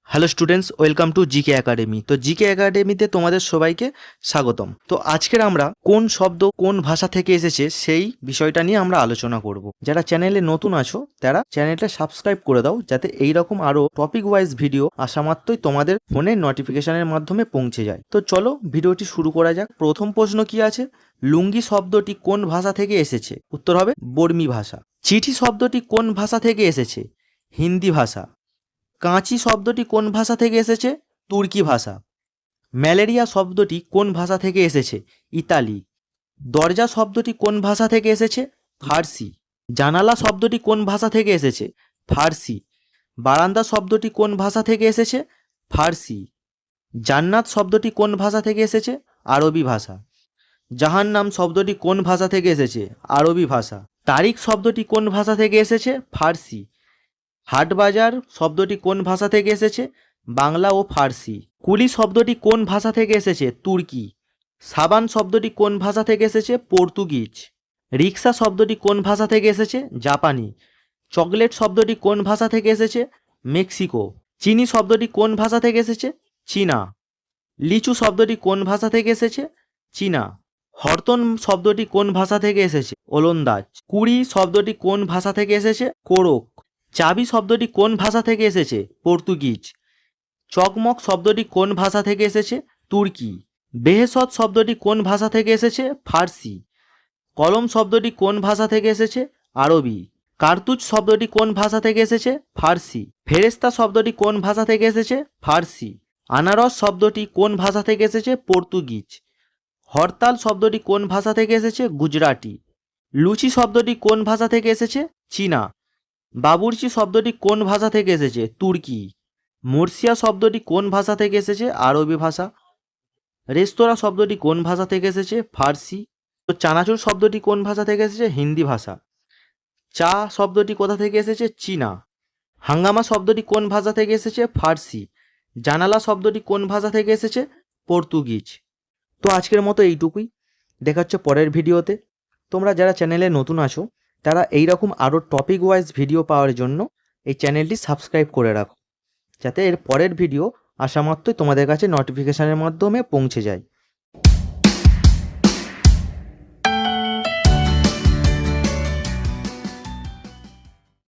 Hello students, welcome to GK academy. তো GK একাডেমিতে তোমাদের সবাইকে স্বাগতম। তো আজকের আমরা কোন শব্দ কোন ভাষা থেকে এসেছে সেই বিষয়টা নিয়ে আমরা আলোচনা করব। যারা চ্যানেলে নতুন আছো তারা চ্যানেলটা সাবস্ক্রাইব করে দাও, যাতে এইরকম আরও টপিক ওয়াইজ ভিডিও আসা মাত্রই তোমাদের ফোনের নোটিফিকেশনের মাধ্যমে পৌঁছে যায়। তো চলো ভিডিওটি শুরু করা যাক। প্রথম প্রশ্ন কি আছে? লুঙ্গি শব্দটি কোন ভাষা থেকে এসেছে? উত্তর হবে বর্মী ভাষা। চিঠি শব্দটি কোন ভাষা থেকে এসেছে? হিন্দি ভাষা। কাঁচি শব্দটি কোন ভাষা থেকে এসেছে? তুর্কি ভাষা। ম্যালেরিয়া শব্দটি কোন ভাষা থেকে এসেছে? ইতালি। দরজা শব্দটি কোন ভাষা থেকে এসেছে? ফার্সি। জানালা শব্দটি কোন ভাষা থেকে এসেছে? ফার্সি। বারান্দা শব্দটি কোন ভাষা থেকে এসেছে? ফার্সি। জান্নাত শব্দটি কোন ভাষা থেকে এসেছে? আরবি ভাষা। জাহান্নাম শব্দটি কোন ভাষা থেকে এসেছে? আরবি ভাষা। তারিখ শব্দটি কোন ভাষা থেকে এসেছে? ফার্সি। হাটবাজার শব্দটি কোন ভাষা থেকে এসেছে? বাংলা ও ফার্সি। কুলি শব্দটি কোন ভাষা থেকে এসেছে? তুর্কি। সাবান শব্দটি কোন ভাষা থেকে এসেছে? পর্তুগিজ। রিক্সা শব্দটি কোন ভাষা থেকে এসেছে? জাপানি। চকলেট শব্দটি কোন ভাষা থেকে এসেছে? মেক্সিকো। চিনি শব্দটি কোন ভাষা থেকে এসেছে? চীনা। লিচু শব্দটি কোন ভাষা থেকে এসেছে? চীনা। হরতন শব্দটি কোন ভাষা থেকে এসেছে? ওলন্দাজ। কুড়ি শব্দটি কোন ভাষা থেকে এসেছে? কোরক। চাবি শব্দটি কোন ভাষা থেকে এসেছে? পর্তুগিজ। চকমক শব্দটি কোন ভাষা থেকে এসেছে? তুর্কি। বেহেশত শব্দটি কোন ভাষা থেকে এসেছে? ফার্সি। কলম শব্দটি কোন ভাষা থেকে এসেছে? আরবি। কার্তুজ শব্দটি কোন ভাষা থেকে এসেছে? ফার্সি। ফেরেস্তা শব্দটি কোন ভাষা থেকে এসেছে? ফার্সি। আনারস শব্দটি কোন ভাষা থেকে এসেছে? পর্তুগিজ। হরতাল শব্দটি কোন ভাষা থেকে এসেছে? গুজরাটি। লুচি শব্দটি কোন ভাষা থেকে এসেছে? চীনা। বাবুর্চি শব্দটি কোন ভাষা থেকে এসেছে? তুর্কি। মর্সিয়া শব্দটি কোন ভাষা থেকে এসেছে? আরবি ভাষা। রেস্তোরাঁ শব্দটি কোন ভাষা থেকে এসেছে? ফার্সি। তো চানাচুর শব্দটি কোন ভাষা থেকে এসেছে? হিন্দি ভাষা। চা শব্দটি কোথা থেকে এসেছে? চীনা। হাঙ্গামা শব্দটি কোন ভাষা থেকে এসেছে? ফার্সি। জানালা শব্দটি কোন ভাষা থেকে এসেছে? পর্তুগিজ। তো আজকের মতো এইটুকুই। দেখা হচ্ছে পরের ভিডিওতে। তোমরা যারা চ্যানেলে নতুন আছো তারা এইরকম আরও টপিক ওয়াইজ ভিডিও পাওয়ার জন্য এই চ্যানেলটি সাবস্ক্রাইব করে রাখো, যাতে এর পরের ভিডিও আসা মাত্রই তোমাদের কাছে নোটিফিকেশনের মাধ্যমে পৌঁছে যায়।